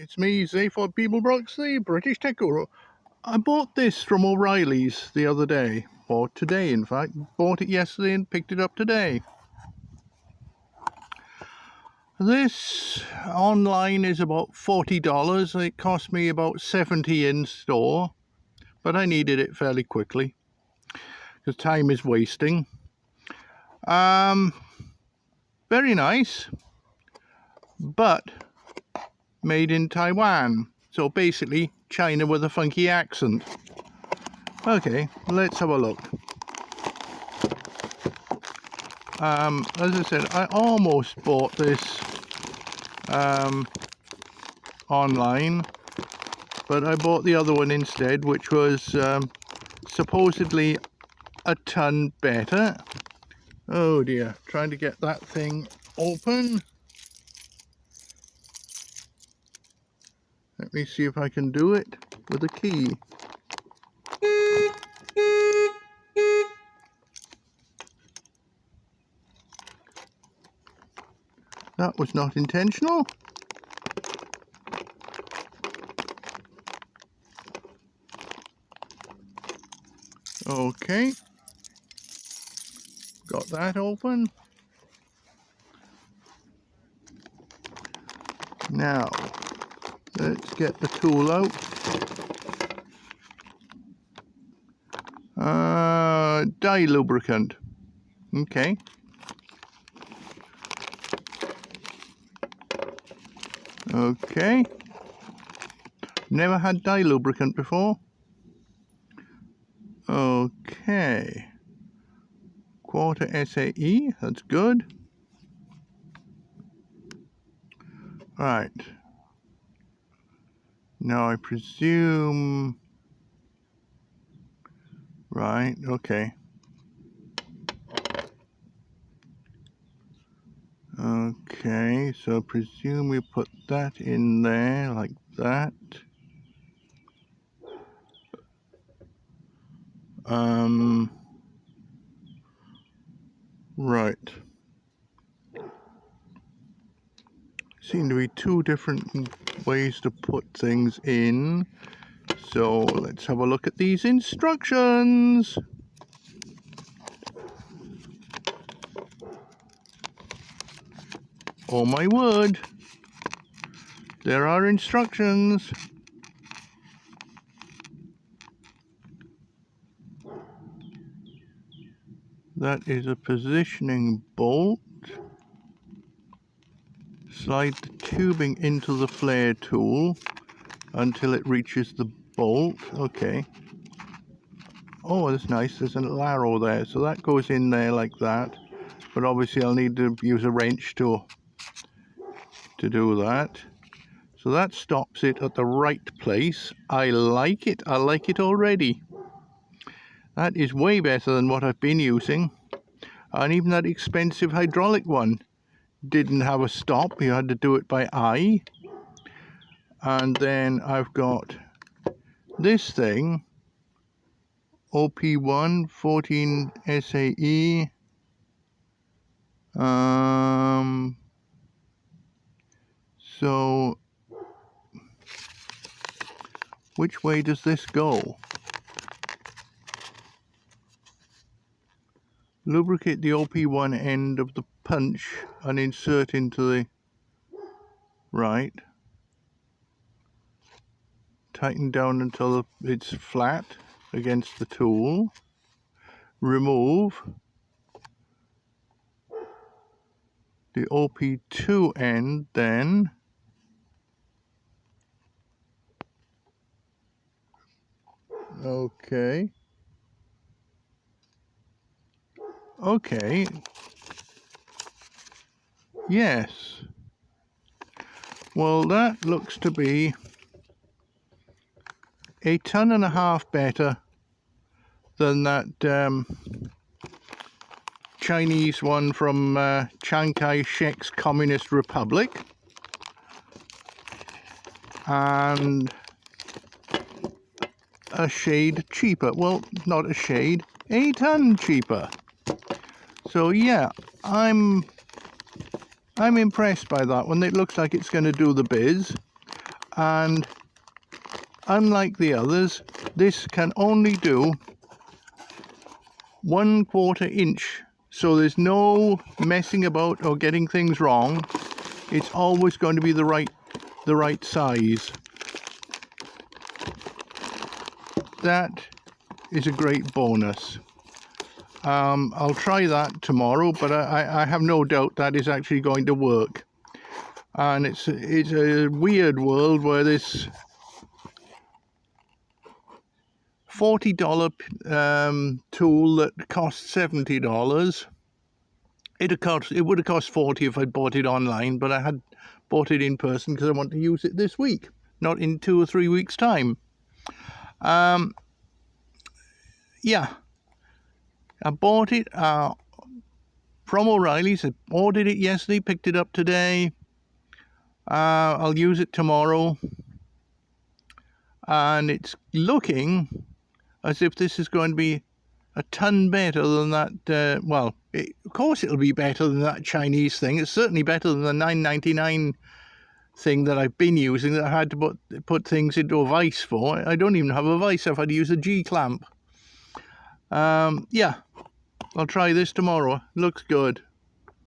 it's me, Zayford Beeblebrox, the British Tech Guru. I bought this from O'Reilly's the other day, or today in fact. Bought it yesterday and picked it up today. This online is about $40. It cost me about $70 in store, but I needed it fairly quickly because time is wasting. Very nice, but made in Taiwan. So basically China with a funky accent. Okay, let's have a look. As I said, I almost bought this online, but I bought the other one instead, which was supposedly a ton better. Oh dear, trying to get that thing open. Let me see if I can do it with a key. That was not intentional. Okay. Got that open. Now, let's get the tool out. Dye lubricant. Okay. Okay. Never had dye lubricant before. Okay. Quarter SAE, that's good. Right. Now I presume... Right, okay. Okay, so I presume we put that in there like that. Right. Seem to be two different ways to put things in. So let's have a look at these instructions. Oh my word, there are instructions. That is a positioning bolt. Slide the tubing into the flare tool until it reaches the bolt. Okay. Oh, that's nice. There's a little arrow there, so that goes in there like that. But obviously I'll need to use a wrench to do that. So that stops it at the right place. I like it. I like it already. That is way better than what I've been using. And even that expensive hydraulic one didn't have a stop. You had to do it by eye. And then I've got this thing, OP1 14 SAE. So which way does this go? Lubricate the OP1 end of the punch and insert into the right. Tighten down until it's flat against the tool. Remove the OP2 end then. Okay. Okay. Yes. Well, that looks to be a ton and a half better than that Chinese one from Chiang Kai-shek's Communist Republic. And a shade cheaper. Well, not a shade, a ton cheaper. So yeah, I'm impressed by that one. It looks like it's going to do the biz. And unlike the others, this can only do 1/4 inch, so there's no messing about or getting things wrong. It's always going to be the right size. That is a great bonus. I'll try that tomorrow, but I have no doubt that is actually going to work. And it's a weird world where this $40 tool that costs $70, it would have cost $40 if I'd bought it online, but I had bought it in person because I want to use it this week, not in 2 or 3 weeks' time. Yeah, I bought it from O'Reilly's. I ordered it yesterday, picked it up today. I'll use it tomorrow, and it's looking as if this is going to be a ton better than that. Well, of course it'll be better than that Chinese thing. It's certainly better than the $9.99 thing that I've been using, that I had to put things into a vise for. I don't even have a vise. I've had to use a G-clamp. Yeah, I'll try this tomorrow. Looks good.